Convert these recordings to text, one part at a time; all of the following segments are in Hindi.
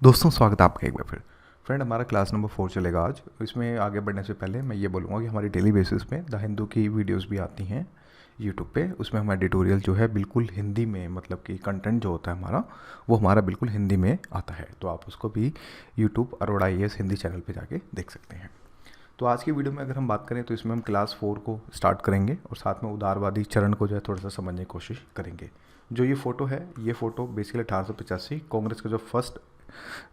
दोस्तों स्वागत है आपका एक बार फिर। फ्रेंड, हमारा क्लास नंबर 4 चलेगा आज। इसमें आगे बढ़ने से पहले मैं ये बोलूँगा कि हमारी डेली बेसिस पे द हिंदू की वीडियोस भी आती हैं यूट्यूब पे। उसमें हमारा ट्यूटोरियल जो है बिल्कुल हिंदी में, मतलब कि कंटेंट जो होता है हमारा वो हमारा बिल्कुल हिंदी में आता है, तो आप उसको भी YouTube Arora IAS Hindi channel पर जाके देख सकते हैं। तो आज की वीडियो में अगर हम बात करें तो इसमें हम क्लास 4 को स्टार्ट करेंगे और साथ में उदारवादी चरण को जो है थोड़ा सा समझने की कोशिश करेंगे। जो ये फ़ोटो है, ये फ़ोटो बेसिकली 1885 कांग्रेस का जो फर्स्ट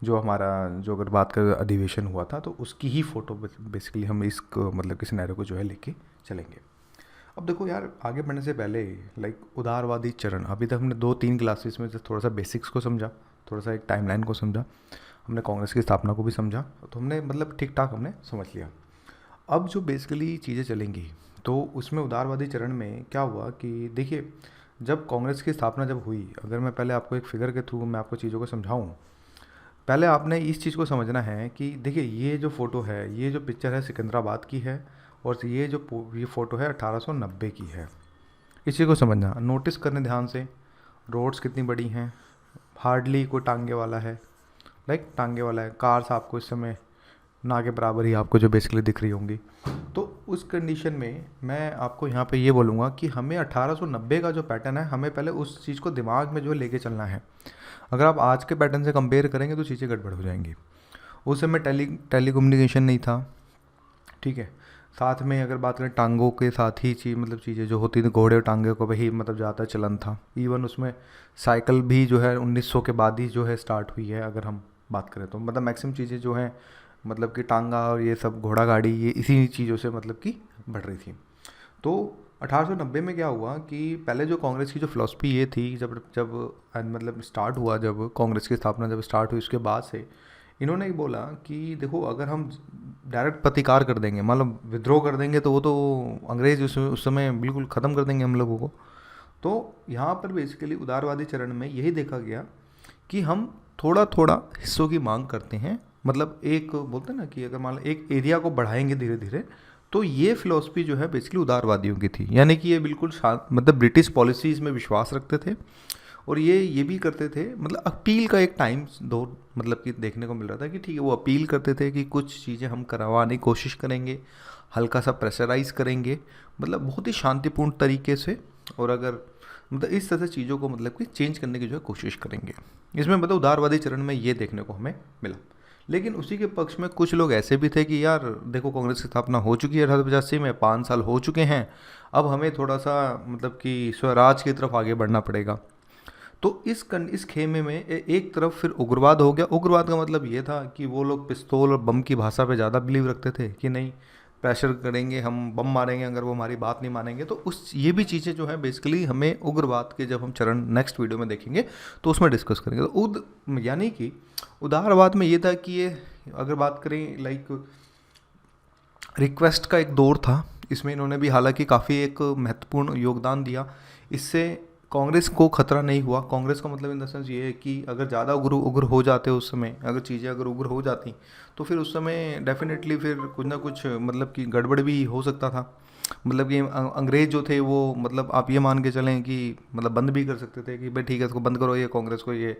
जो हमारा जो अगर बात करें अधिवेशन हुआ था तो उसकी ही फ़ोटो बेसिकली हम इस मतलब कि सिनेरियो को जो है लेके चलेंगे। अब देखो यार, आगे बढ़ने से पहले उदारवादी चरण, अभी तक हमने 2-3 क्लासेस में थोड़ा सा बेसिक्स को समझा, थोड़ा सा एक टाइमलाइन को समझा, हमने कांग्रेस की स्थापना को भी समझा, तो हमने मतलब ठीक ठाक हमने समझ लिया। अब जो बेसिकली चीज़ें चलेंगी तो उसमें उदारवादी चरण में क्या हुआ कि देखिए, जब कांग्रेस की स्थापना जब हुई, अगर मैं पहले आपको एक फिगर के थ्रू मैं आपको चीज़ों को समझाऊं, पहले आपने इस चीज़ को समझना है कि देखिए ये जो फ़ोटो है, ये जो पिक्चर है सिकंदराबाद की है और ये फ़ोटो है 1890 की है। इस चीज़ को समझना, नोटिस करने ध्यान से, रोड्स कितनी बड़ी हैं, हार्डली कोई टांगे वाला है, टांगे वाला है, कार्स आपको इस समय ना के बराबर ही आपको जो बेसिकली दिख रही होंगी। तो उस कंडीशन में मैं आपको यहाँ पे ये बोलूँगा कि हमें 1890 का जो पैटर्न है, हमें पहले उस चीज़ को दिमाग में जो लेके चलना है। अगर आप आज के पैटर्न से कंपेयर करेंगे तो चीज़ें गड़बड़ हो जाएंगी। उस समय टेलीकम्युनिकेशन नहीं था, ठीक है। साथ में अगर बात करें टांगों के साथ ही चीज़ें जो होती थी, घोड़े और टांगे को वही मतलब ज़्यादा चलन था। इवन उसमें साइकिल भी जो है 1900 के बाद ही जो है स्टार्ट हुई है। अगर हम बात करें तो मतलब मैक्सिमम चीज़ें जो हैं मतलब कि टांगा और ये सब घोड़ा गाड़ी, ये इसी चीज़ों से मतलब कि बढ़ रही थी। तो 1890 में क्या हुआ कि पहले जो कांग्रेस की जो फिलॉसफी ये थी, जब जब मतलब स्टार्ट हुआ, जब कांग्रेस की स्थापना जब स्टार्ट हुई उसके बाद से इन्होंने एक बोला कि देखो, अगर हम डायरेक्ट प्रतिकार कर देंगे, मतलब विद्रोह कर देंगे, तो वो तो अंग्रेज उस समय बिल्कुल ख़त्म कर देंगे हम लोगों को। तो यहाँ पर बेसिकली उदारवादी चरण में यही देखा गया कि हम थोड़ा थोड़ा हिस्सों की मांग करते हैं। मतलब एक बोलते हैं ना कि अगर मान लो एक एरिया को बढ़ाएंगे धीरे धीरे, तो ये फिलॉसफी जो है बेसिकली उदारवादियों की थी। यानी कि ये बिल्कुल मतलब ब्रिटिश पॉलिसीज़ में विश्वास रखते थे और ये भी करते थे, मतलब अपील का एक टाइम दो मतलब कि देखने को मिल रहा था कि ठीक है, वो अपील करते थे कि कुछ चीज़ें हम करवाने की कोशिश करेंगे, हल्का सा प्रेशराइज करेंगे, मतलब बहुत ही शांतिपूर्ण तरीके से, और अगर मतलब इस तरह से चीज़ों को मतलब कि चेंज करने की जो है कोशिश करेंगे। इसमें मतलब उदारवादी चरण में ये देखने को हमें मिला। लेकिन उसी के पक्ष में कुछ लोग ऐसे भी थे कि यार देखो, कांग्रेस की स्थापना हो चुकी है 1885 में, 5 साल हो चुके हैं, अब हमें थोड़ा सा मतलब कि स्वराज की तरफ आगे बढ़ना पड़ेगा। तो इस खेमे में एक तरफ फिर उग्रवाद हो गया। उग्रवाद का मतलब ये था कि वो लोग पिस्तौल और बम की भाषा पे ज़्यादा बिलीव रखते थे कि नहीं, प्रेशर करेंगे, हम बम मारेंगे अगर वो हमारी बात नहीं मानेंगे। तो उस ये भी चीज़ें जो है बेसिकली हमें उग्रवाद के जब हम चरण नेक्स्ट वीडियो में देखेंगे तो उसमें डिस्कस करेंगे। तो यानी कि उदारवाद में ये था कि ये अगर बात करें रिक्वेस्ट का एक दौर था। इसमें इन्होंने भी हालांकि काफ़ी एक महत्वपूर्ण योगदान दिया। इससे कांग्रेस को खतरा नहीं हुआ। कांग्रेस का मतलब इन द सेंस ये है कि अगर ज़्यादा उग्र उग्र हो जाते उस समय, अगर चीज़ें अगर उग्र हो जाती तो फिर उस समय डेफिनेटली फिर कुछ ना कुछ मतलब कि गड़बड़ भी हो सकता था। मतलब कि अंग्रेज़ जो थे वो मतलब आप ये मान के चलें कि मतलब बंद भी कर सकते थे कि भाई ठीक है, इसको बंद करो, ये कांग्रेस को ये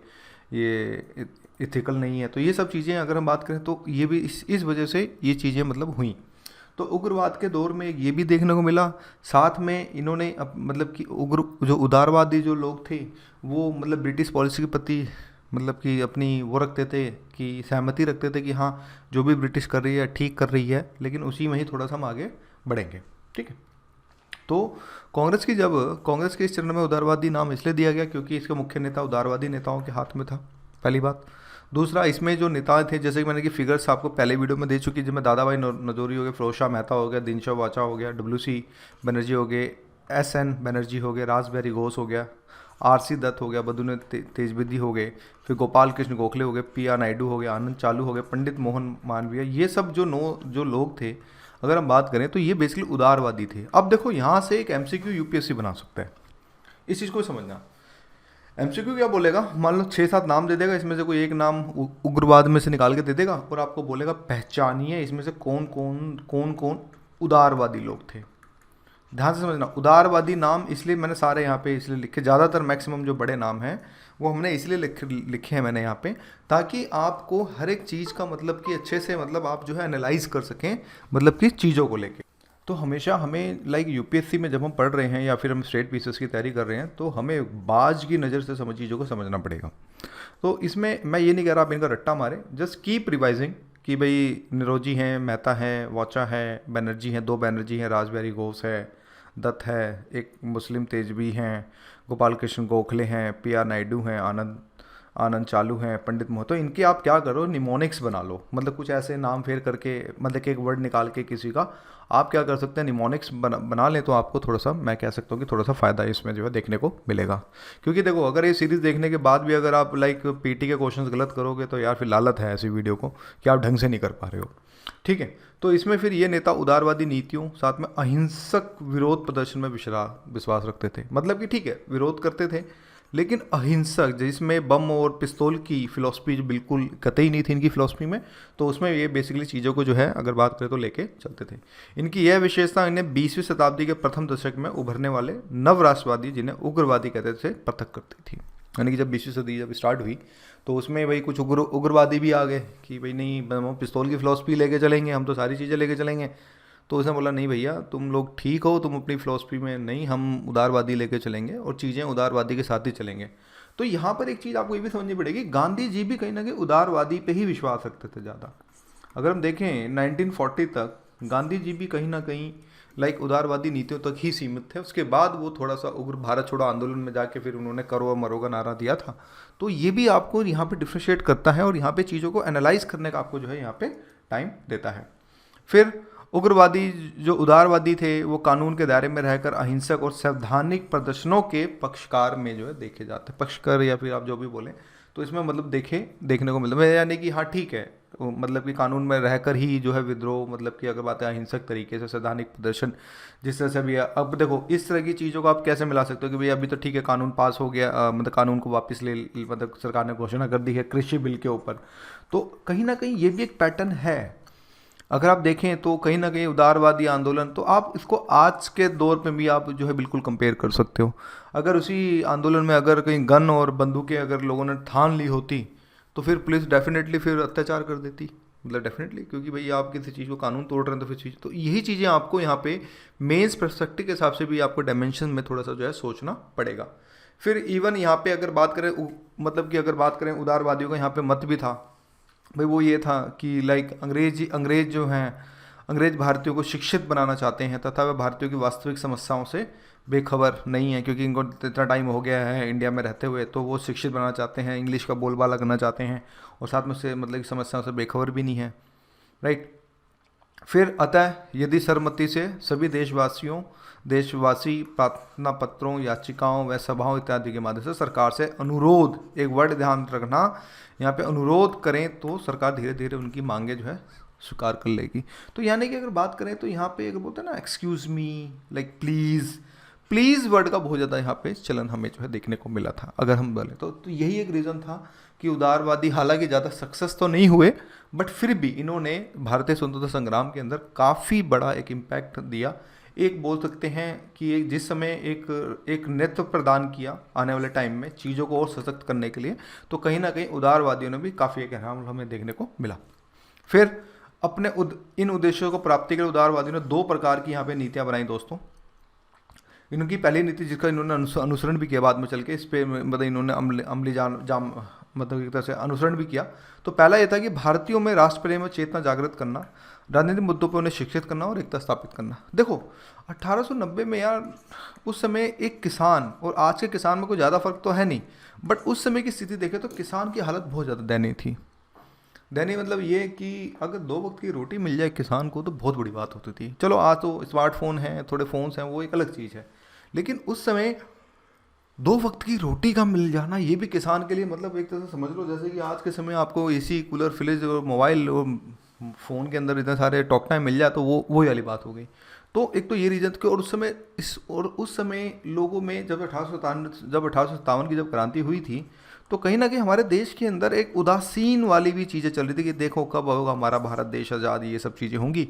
इथिकल नहीं है। तो ये सब चीज़ें अगर हम बात करें तो ये भी इस वजह से ये चीज़ें मतलब हुई। तो उग्रवाद के दौर में ये भी देखने को मिला। साथ में इन्होंने मतलब कि उग्र जो उदारवादी जो लोग थे वो मतलब ब्रिटिश पॉलिसी के प्रति मतलब कि अपनी वो रखते थे कि सहमति रखते थे कि हाँ, जो भी ब्रिटिश कर रही है ठीक कर रही है, लेकिन उसी में ही थोड़ा सा हम आगे बढ़ेंगे, ठीक है। तो कांग्रेस के इस चरण में उदारवादी नाम इसलिए दिया गया क्योंकि इसका मुख्य नेता उदारवादी नेताओं के हाथ में था, पहली बात। दूसरा, इसमें जो नेता थे, जैसे कि मैंने कि फिगर्स आपको पहले वीडियो में दे चुकी, जिसमें दादा भाई नजोरी हो गए, फिरोज शाह मेहता हो गया, दिनशा वाचा हो गया, WC बनर्जी हो गए, SN बनर्जी हो गए, रासबिहारी घोष हो गया, RC दत्त हो गया, बदुने तेजबदी हो गए, फिर गोपाल कृष्ण गोखले हो गए, PR नायडू हो गए, आनंद चालू हो गए, पंडित मोहन मालवीय, ये सब जो लोग थे, अगर हम बात करें तो ये बेसिकली उदारवादी थे। अब देखो, यहाँ से एक MCQ UPSC बना सकता है, इस चीज़ को समझना। MCQ क्या बोलेगा, मान लो 6-7 नाम दे देगा, इसमें से कोई एक नाम उग्रवाद में से निकाल के दे देगा और आपको बोलेगा पहचानिए इसमें से कौन कौन उदारवादी लोग थे। ध्यान से समझना, उदारवादी नाम इसलिए मैंने सारे यहाँ पे इसलिए लिखे, ज़्यादातर मैक्सिमम जो बड़े नाम हैं वो हमने इसलिए लिखे हैं मैंने यहाँ पे, ताकि आपको हर एक चीज़ का मतलब कि अच्छे से मतलब आप जो है एनालाइज कर सकें, मतलब कि चीज़ों को लेके। तो हमेशा हमें लाइक यूपीएससी में जब हम पढ़ रहे हैं या फिर हम स्टेट पीसीएस की तैयारी कर रहे हैं, तो हमें बाज की नज़र से चीज़ों को समझना पड़ेगा। तो इसमें मैं ये नहीं कह रहा आप इनका रट्टा मारें, जस्ट कीप रिवाइजिंग कि भाई निरोजी हैं, मेहता हैं, वाचा है, बनर्जी हैं, 2 बनर्जी हैं, रासबिहारी घोष है, दत्त है, एक मुस्लिम तेजवी हैं, गोपाल कृष्ण गोखले हैं, पीआर नायडू हैं, आनंद आनंद चालू हैं, पंडित मोहतो, इनके आप क्या करो निमोनिक्स बना लो, मतलब कुछ ऐसे नाम फेर करके, मतलब कि एक वर्ड निकाल के किसी का आप क्या कर सकते हैं निमोनिक्स बना लें, तो आपको थोड़ा सा मैं कह सकता हूँ कि थोड़ा सा फ़ायदा इसमें जो है देखने को मिलेगा। क्योंकि देखो अगर ये सीरीज़ देखने के बाद भी अगर आप लाइक पीटी के क्वेश्चंस गलत करोगे तो यार फिर लालत है ऐसी वीडियो को कि आप ढंग से नहीं कर पा रहे हो। ठीक है, तो इसमें फिर ये नेता उदारवादी नीतियों साथ में अहिंसक विरोध प्रदर्शन में विश्वास रखते थे, मतलब कि ठीक है विरोध करते थे लेकिन अहिंसक, जिसमें बम और पिस्तौल की फिलॉसफी जो बिल्कुल कतई नहीं थी इनकी फिलॉसफी में, तो उसमें ये बेसिकली चीज़ों को जो है अगर बात करें तो लेके चलते थे। इनकी यह विशेषता इन्हें 20वीं शताब्दी के प्रथम दशक में उभरने वाले नव राष्ट्रवादी, जिन्हें उग्रवादी कहते थे, पृथक करती थी। यानी कि जब 20वीं सदी जब स्टार्ट हुई तो उसमें भाई कुछ उग्रवादी भी आ गए कि भाई नहीं पिस्तौल की फिलॉसफी लेके चलेंगे, हम तो सारी चीज़ें लेके चलेंगे। तो उसने बोला नहीं भैया तुम लोग ठीक हो, तुम अपनी फिलॉसफी में नहीं, हम उदारवादी लेके चलेंगे और चीज़ें उदारवादी के साथ ही चलेंगे। तो यहाँ पर एक चीज़ आपको ये भी समझनी पड़ेगी, गांधी जी भी कहीं ना कहीं उदारवादी पे ही विश्वास रखते थे ज़्यादा। अगर हम देखें 1940 तक गांधी जी भी कहीं ना कहीं लाइक उदारवादी नीतियों तक ही सीमित थे। उसके बाद वो थोड़ा सा उग्र भारत छोड़ो आंदोलन में जाके फिर उन्होंने करो और मरो का नारा दिया था। तो ये भी आपको यहाँ पे डिफ्रेंशिएट करता है और यहाँ पे चीज़ों को एनालाइज करने का आपको जो है यहाँ पे टाइम देता है। फिर उग्रवादी जो उदारवादी थे वो कानून के दायरे में रहकर अहिंसक और संवैधानिक प्रदर्शनों के पक्षकार में जो है देखे जाते हैं, पक्षकार या फिर आप जो भी बोलें, तो इसमें मतलब देखने को मिलता है, यानी कि हाँ ठीक है मतलब कि कानून में रहकर ही जो है विद्रोह, मतलब कि अगर बात है अहिंसक तरीके से संवैधानिक प्रदर्शन जिस तरह से भी है। अब देखो इस तरह की चीज़ों को आप कैसे मिला सकते हो कि भाई अभी तो ठीक है कानून पास हो गया, मतलब कानून को वापस ले, मतलब सरकार ने घोषणा कर दी है कृषि बिल के ऊपर, तो कहीं ना कहीं ये भी एक पैटर्न है। अगर आप देखें तो कहीं ना कहीं उदारवादी आंदोलन, तो आप इसको आज के दौर में भी आप जो है बिल्कुल कंपेयर कर सकते हो। अगर उसी आंदोलन में अगर कहीं गन और बंदूकें अगर लोगों ने ठान ली होती तो फिर पुलिस डेफिनेटली फिर अत्याचार कर देती, मतलब डेफिनेटली, क्योंकि भाई आप किसी चीज़ को कानून तोड़ रहे हैं तो फिर चीज़, तो यही चीज़ें आपको यहाँ पे मेन्स पर्सपेक्टिव के हिसाब से भी आपको डायमेंशन में थोड़ा सा जो है सोचना पड़ेगा। फिर इवन यहाँ पे अगर बात करें मतलब कि अगर बात करें उदारवादियों का यहाँ पे मत भी था भाई, वो ये था कि लाइक अंग्रेज जो हैं, अंग्रेज भारतीयों को शिक्षित बनाना चाहते हैं तथा वे भारतीयों की वास्तविक समस्याओं से बेखबर नहीं है, क्योंकि इनको इतना टाइम हो गया है इंडिया में रहते हुए, तो वो शिक्षित बनाना चाहते हैं, इंग्लिश का बोलबाला करना चाहते हैं और साथ में से मतलब समस्याओं से बेखबर भी नहीं है, राइट। फिर अतः यदि सरमति से सभी देशवासी प्रार्थना पत्रों, याचिकाओं व सभाओं इत्यादि के माध्यम से सरकार से अनुरोध, एक वर्ड ध्यान रखना यहाँ पे, अनुरोध करें तो सरकार धीरे धीरे उनकी मांगे जो है स्वीकार कर लेगी। तो यानी कि अगर बात करें तो यहाँ पे अगर बोलते हैं ना excuse me, like please word का बहुत ज़्यादा यहाँ पे चलन हमें जो है देखने को मिला था अगर हम बोले तो यही एक रीज़न था कि उदारवादी हालांकि ज़्यादा सक्सेस तो नहीं हुए, बट फिर भी इन्होंने भारतीय स्वतंत्रता संग्राम के अंदर काफ़ी बड़ा एक इम्पैक्ट दिया। एक बोल सकते हैं कि एक जिस समय एक नेतृत्व प्रदान किया आने वाले टाइम में चीज़ों को और सशक्त करने के लिए, तो कहीं ना कहीं उदारवादियों ने भी काफ़ी एक अहम हमें देखने को मिला। फिर अपने इन उद्देश्यों को प्राप्ति के लिए उदारवादियों ने 2 प्रकार की यहाँ पे नीतियाँ बनाई दोस्तों। इनकी पहली नीति जिसका इन्होंने अनुसरण भी किया बाद में चल के, इस पे मतलब इन्होंने अमली जाम मतलब एक तरह से अनुसरण भी किया। तो पहला ये था कि भारतीयों में राष्ट्र प्रेम और चेतना जागृत करना, राजनीतिक मुद्दों पर उन्हें शिक्षित करना और एकता स्थापित करना। देखो 1890 में यार उस समय एक किसान और आज के किसान में कोई ज़्यादा फर्क तो है नहीं, बट उस समय की स्थिति देखें तो किसान की हालत बहुत ज़्यादा दयनीय थी। दयनीय मतलब ये कि अगर 2 वक्त की रोटी मिल जाए किसान को तो बहुत बड़ी बात होती थी। चलो आज तो स्मार्टफोन हैं, थोड़े फ़ोन्स हैं, वो एक अलग चीज़ है, लेकिन उस समय 2 वक्त की रोटी का मिल जाना ये भी किसान के लिए मतलब एक तरह से समझ लो जैसे कि आज के समय आपको एसी, कूलर, फ्रिज और मोबाइल और फ़ोन के अंदर इतने सारे टॉक टाइम मिल जाए तो वो वाली बात हो गई। तो एक तो ये रीज़न कि और उस समय लोगों में जब 1857 की जब क्रांति हुई थी तो कहीं ना कहीं हमारे देश के अंदर एक उदासीन वाली भी चीज़ें चल रही थी कि देखो कब होगा हमारा भारत देश आज़ाद, ये सब चीज़ें होंगी।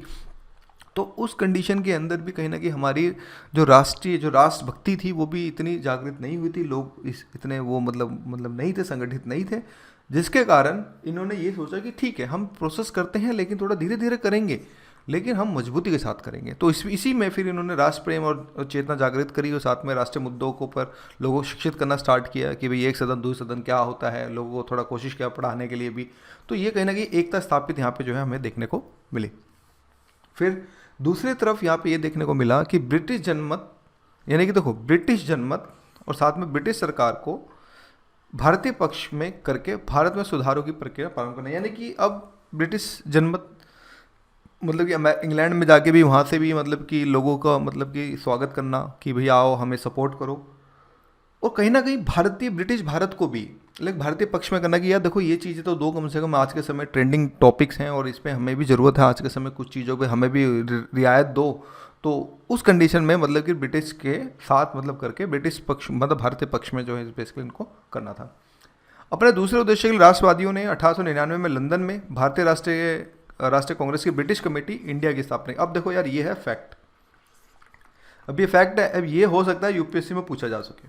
तो उस कंडीशन के अंदर भी कहीं ना कहीं हमारी जो राष्ट्रभक्ति थी वो भी इतनी जागृत नहीं हुई थी, लोग इतने वो मतलब नहीं थे, संगठित नहीं थे, जिसके कारण इन्होंने ये सोचा कि ठीक है हम प्रोसेस करते हैं लेकिन थोड़ा धीरे धीरे करेंगे, लेकिन हम मजबूती के साथ करेंगे। तो इसी में फिर इन्होंने राष्ट्र प्रेम और चेतना जागृत करी और साथ में राष्ट्रीय मुद्दों को पर लोगों को शिक्षित करना स्टार्ट किया कि भाई एक सदन दो सदन क्या होता है, लोगों को थोड़ा कोशिश किया पढ़ाने के लिए भी। तो ये कहीं ना कहीं एकता स्थापित यहाँ पे जो है हमें देखने को मिली। फिर दूसरी तरफ यहाँ पे ये देखने को मिला कि ब्रिटिश जनमत, यानी कि देखो ब्रिटिश जनमत और साथ में ब्रिटिश सरकार को भारतीय पक्ष में करके भारत में सुधारों की प्रक्रिया प्रारंभ करना, यानी कि अब ब्रिटिश जनमत मतलब कि इंग्लैंड में जाके भी वहाँ से भी मतलब कि लोगों का मतलब कि स्वागत करना कि भैया आओ हमें सपोर्ट करो, और कहीं ना कहीं ब्रिटिश भारत को भी लाइक भारतीय पक्ष में करना कि यार देखो ये चीज़ें तो दो कम से कम आज के समय ट्रेंडिंग टॉपिक्स हैं और इस पर हमें भी ज़रूरत है, आज के समय कुछ चीज़ों पे हमें भी रियायत दो। तो उस कंडीशन में मतलब कि ब्रिटिश के साथ मतलब करके ब्रिटिश पक्ष मतलब भारतीय पक्ष में जो है बेसिकली इनको करना था। अपने दूसरे उद्देश्य के लिए राष्ट्रवादियों ने 1899 में लंदन में भारतीय राष्ट्रीय कांग्रेस की ब्रिटिश कमेटी इंडिया की स्थापना। अब देखो यार ये है फैक्ट, अब ये फैक्ट है, अब ये हो सकता है यूपीएससी में पूछा जा सके,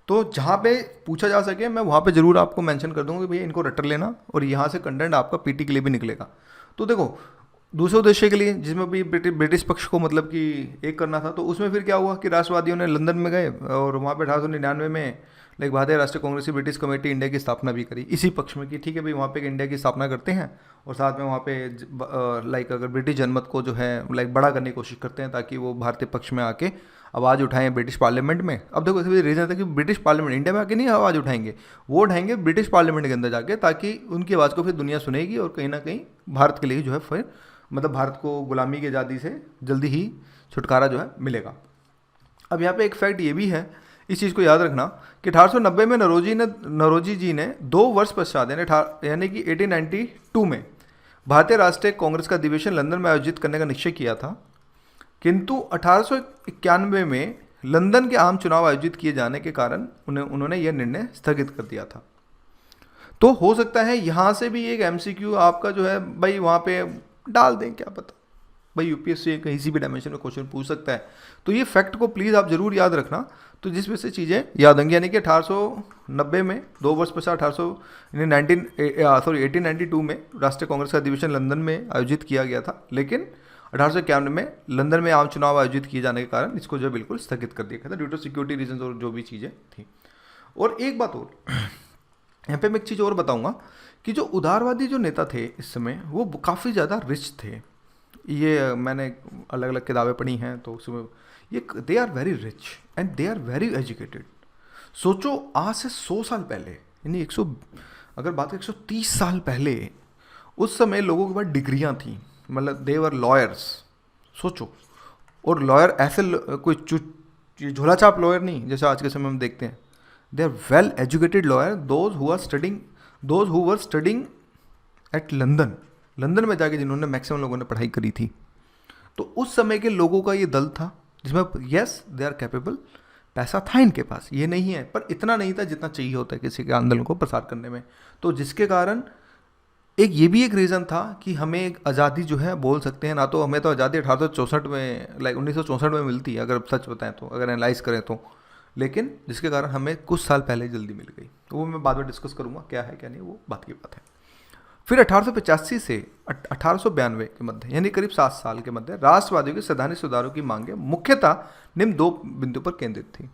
तो जहाँ पे पूछा जा सके मैं वहाँ पे ज़रूर आपको मेंशन कर दूंगा कि भैया इनको रट लेना और यहाँ से कंटेंट आपका पीटी के लिए भी निकलेगा। तो देखो दूसरे उद्देश्य के लिए जिसमें भी ब्रिटिश पक्ष को मतलब कि एक करना था, तो उसमें फिर क्या हुआ कि राष्ट्रवादियों ने लंदन में गए और वहाँ पे 1899 में लाइक भारतीय राष्ट्रीय कांग्रेस की ब्रिटिश कमेटी इंडिया की स्थापना भी करी इसी पक्ष में कि ठीक है भाई वहाँ पे इंडिया की स्थापना करते हैं और साथ में वहाँ पे लाइक अगर ब्रिटिश जनमत को जो है लाइक बड़ा करने की कोशिश करते हैं ताकि वो भारतीय पक्ष में आके आवाज़ उठाएं ब्रिटिश पार्लियामेंट में। अब देखो इसमें रीज़न था कि ब्रिटिश पार्लियामेंट इंडिया में आके नहीं आवाज़ उठाएंगे, वो उठाएंगे ब्रिटिश पार्लियामेंट के अंदर जाके, ताकि उनकी आवाज़ को फिर दुनिया सुनेगी और कहीं ना कहीं भारत के लिए जो है फिर मतलब भारत को गुलामी की आज़ादी से जल्दी ही छुटकारा जो है मिलेगा। अब यहाँ पे एक फैक्ट ये भी है, इस चीज़ को याद रखना कि 1890 में नरोजी जी ने 2 वर्ष पश्चात यानी कि 1892 में भारतीय राष्ट्रीय कांग्रेस का अधिवेशन लंदन में आयोजित करने का निश्चय किया था, किंतु 1891 में लंदन के आम चुनाव आयोजित किए जाने के कारण उन्होंने यह निर्णय स्थगित कर दिया था। तो हो सकता है यहाँ से भी एक एमसीक्यू आपका जो है भाई वहाँ पे डाल दें, क्या पता भाई यूपीएससी कहीं सी भी डायमेंशन में क्वेश्चन पूछ सकता है। तो ये फैक्ट को प्लीज़ आप ज़रूर याद रखना, तो जिस वजह से चीज़ें याद होंगी। यानी कि 1890 में 2 वर्ष पश्चात 1892 में राष्ट्रीय कांग्रेस का अधिवेशन लंदन में आयोजित किया गया था, लेकिन 1891 में लंदन में आम चुनाव आयोजित किए जाने के कारण इसको जो बिल्कुल स्थगित कर दिया गया था ड्यू टू सिक्योरिटी रीजन और जो भी चीज़ें थी। और एक बात और यहाँ पे मैं एक चीज़ और बताऊंगा कि जो उदारवादी जो नेता थे इस समय वो काफ़ी ज़्यादा रिच थे। ये मैंने अलग अलग किताबें पढ़ी हैं तो उसमें ये they are very rich and they are very educated. सोचो आज से 100 साल पहले, यानी 100 अगर बात करें 130 साल पहले, उस समय लोगों के पास डिग्रियां थी, मतलब दे वर लॉयर्स। सोचो, और लॉयर ऐसे कोई झोला छाप लॉयर नहीं जैसे आज के समय में देखते हैं, they are well educated lawyer, those who were studying at London में जाके जिन्होंने मैक्सिमम लोगों ने पढ़ाई करी थी। तो उस समय के लोगों का ये दल था जिसमें यस दे आर कैपेबल, पैसा था इनके पास, ये नहीं है, पर इतना नहीं था जितना चाहिए होता है किसी के आंदोलन को प्रसार करने में। तो जिसके कारण एक ये भी एक रीज़न था कि हमें एक आज़ादी जो है बोल सकते हैं ना, तो हमें तो आज़ादी 1864 में लाइक 1964 में मिलती है अगर सच बताएं तो, अगर एनालाइज करें तो, लेकिन जिसके कारण हमें कुछ साल पहले जल्दी मिल गई। तो वो मैं बाद में डिस्कस करूँगा क्या है क्या नहीं, वो बात की बात है। फिर 1885 से 1892 के मध्य, यानी करीब 7 साल के मध्य, राष्ट्रवादियों के सैद्धांतिक सुधारों की मांगें मुख्यतः निम्न 2 बिंदु पर केंद्रित थी।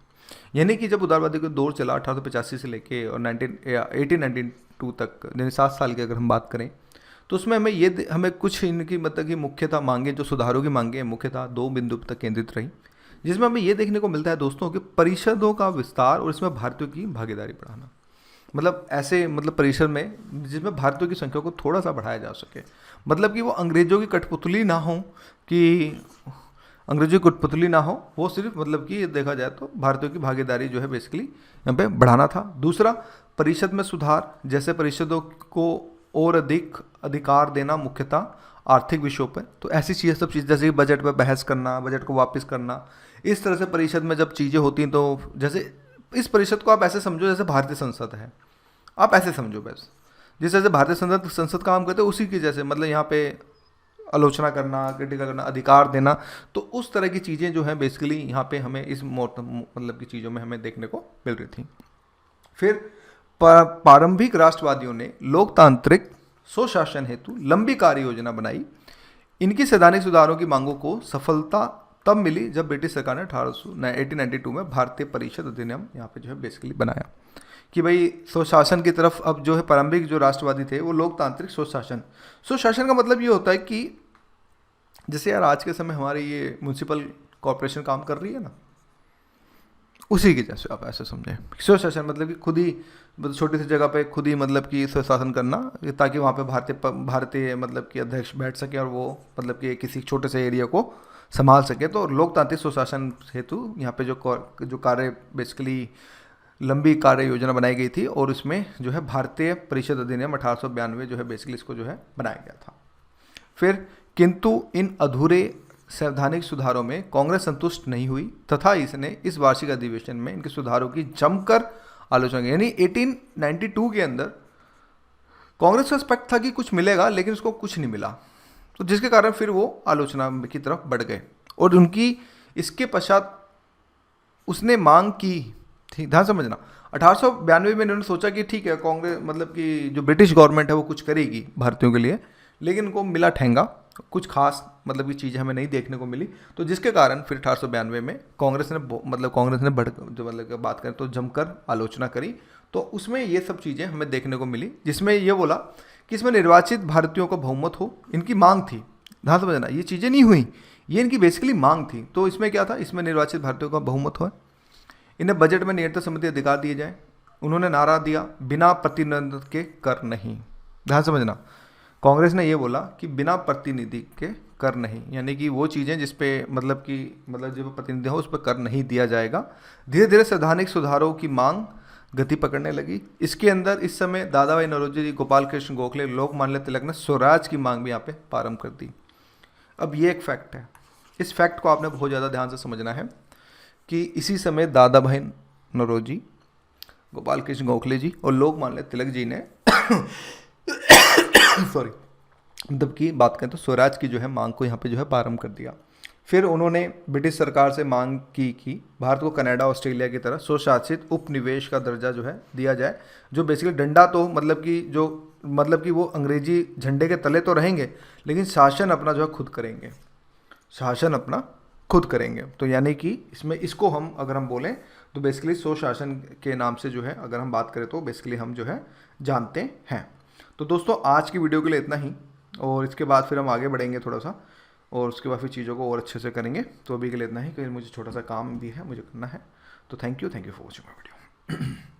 यानी कि जब उदारवादी का दौर चला 1885 से लेके और 1892 तक, यानी 7 साल की अगर हम बात करें, तो उसमें हमें कुछ इनकी मतलब कि मुख्यतः मांगें, जो सुधारों की मांगें मुख्यतः 2 बिंदु तक केंद्रित रही, जिसमें हमें ये देखने को मिलता है दोस्तों कि परिषदों का विस्तार और इसमें भारतीयों की भागीदारी बढ़ाना। मतलब ऐसे मतलब परिसर में जिसमें भारतीयों की संख्या को थोड़ा सा बढ़ाया जा सके, मतलब कि वो अंग्रेजों की कठपुतली ना हो, वो सिर्फ मतलब कि देखा जाए तो भारतीयों की भागीदारी जो है बेसिकली यहाँ पे बढ़ाना था। दूसरा, परिषद में सुधार, जैसे परिषदों को और अधिक अधिकार देना मुख्यतः आर्थिक विषयों पर। तो ऐसी चीज़ें सब चीज़ जैसे बजट पर बहस करना, बजट को वापस करना, इस तरह से परिषद में जब चीज़ें होती हैं तो जैसे इस परिषद को आप ऐसे समझो जैसे भारतीय संसद है, आप ऐसे समझो बस जिस तरह से भारतीय संसद काम करते हैं उसी की जैसे, मतलब यहाँ पे आलोचना करना, क्रिटिकल करना, अधिकार देना, तो उस तरह की चीज़ें जो हैं बेसिकली यहाँ पे हमें इस मतलब की चीज़ों में हमें देखने को मिल रही थी। फिर प्रारंभिक राष्ट्रवादियों ने लोकतांत्रिक स्वशासन हेतु लंबी कार्य योजना बनाई। इनकी सैद्धांतिक सुधारों की मांगों को सफलता तब मिली जब ब्रिटिश सरकार ने 1892 में भारतीय परिषद अधिनियम यहाँ पे जो है बेसिकली बनाया कि भाई स्वशासन की तरफ अब जो है प्रारंभिक जो राष्ट्रवादी थे वो लोकतांत्रिक स्वशासन। स्वशासन का मतलब ये होता है कि जैसे यार आज के समय हमारी ये म्यूनसिपल कॉरपोरेशन काम कर रही है ना, उसी की जैसे आप ऐसे समझें। स्वशासन मतलब कि खुद ही छोटी सी जगह पे खुद ही मतलब कि स्वशासन करना, ताकि वहाँ पे भारतीय मतलब कि अध्यक्ष बैठ सके और वो मतलब कि किसी छोटे से एरिया को संभाल सके। तो लोकतांत्रिक स्वशासन हेतु यहाँ पे जो कार्य बेसिकली लंबी कार्य योजना बनाई गई थी और इसमें जो है भारतीय परिषद अधिनियम 1892 जो है बेसिकली इसको जो है बनाया गया था। फिर किंतु इन अधूरे संवैधानिक सुधारों में कांग्रेस संतुष्ट नहीं हुई तथा इसने इस वार्षिक अधिवेशन में इनके सुधारों की जमकर आलोचना की। यानी 1892 के अंदर कांग्रेस का एक्सपेक्ट था कि कुछ मिलेगा, लेकिन उसको कुछ नहीं मिला, तो जिसके कारण फिर वो आलोचना की तरफ बढ़ गए और उनकी इसके पश्चात उसने मांग की थी, ध्यान समझना, 1892 में इन्होंने सोचा कि ठीक है कांग्रेस मतलब कि जो ब्रिटिश गवर्नमेंट है वो कुछ करेगी भारतीयों के लिए, लेकिन उनको मिला ठेंगा, कुछ खास मतलब की चीज़ें हमें नहीं देखने को मिली। तो जिसके कारण फिर 1892 में कांग्रेस ने जो मतलब बात करें तो जमकर आलोचना करी। तो उसमें ये सब चीज़ें हमें देखने को मिली, जिसमें ये बोला कि इसमें निर्वाचित भारतीयों का बहुमत हो, इनकी मांग थी। ध्यान समझना, ये चीज़ें नहीं हुई, ये इनकी बेसिकली मांग थी। तो इसमें क्या था, इसमें निर्वाचित भारतीयों का बहुमत हो, इन्हें बजट में नियंत्रण संबंधी अधिकार दिए जाए। उन्होंने नारा दिया बिना प्रतिनिधित्व के कर नहीं। ध्यान समझना, कांग्रेस ने ये बोला कि बिना प्रतिनिधि के कर नहीं, यानी कि वो चीज़ें जिस पे मतलब जो प्रतिनिधि हो उस पर कर नहीं दिया जाएगा। धीरे धीरे संवैधानिक सुधारों की मांग गति पकड़ने लगी। इसके अंदर इस समय दादा भाई नौरोजी, गोपाल कृष्ण गोखले, लोकमान्य तिलक ने स्वराज की मांग भी यहाँ पे प्रारंभ कर दी। अब ये एक फैक्ट है, इस फैक्ट को आपने बहुत ज़्यादा ध्यान से समझना है कि इसी समय दादा भाई नौरोजी, गोपाल कृष्ण गोखले जी और लोकमान्य तिलक जी ने सॉरी मतलब की बात करें तो स्वराज की जो है मांग को यहाँ पे जो है प्रारंभ कर दिया। फिर उन्होंने ब्रिटिश सरकार से मांग की कि भारत को कनाडा, ऑस्ट्रेलिया की तरह स्वशासित उपनिवेश का दर्जा जो है दिया जाए, जो बेसिकली डंडा तो मतलब कि वो अंग्रेजी झंडे के तले तो रहेंगे, लेकिन शासन अपना जो है खुद करेंगे, शासन अपना खुद करेंगे। तो यानी कि इसमें इसको हम अगर हम बोलें तो बेसिकली स्वशासन के नाम से जो है अगर हम बात करें तो बेसिकली हम जो है जानते हैं। तो दोस्तों आज की वीडियो के लिए इतना ही, और इसके बाद फिर हम आगे बढ़ेंगे थोड़ा सा, और उसके बाद फिर चीज़ों को और अच्छे से करेंगे। तो अभी के लिए इतना ही, क्योंकि मुझे छोटा सा काम भी है मुझे करना है। तो thank you for watching my video.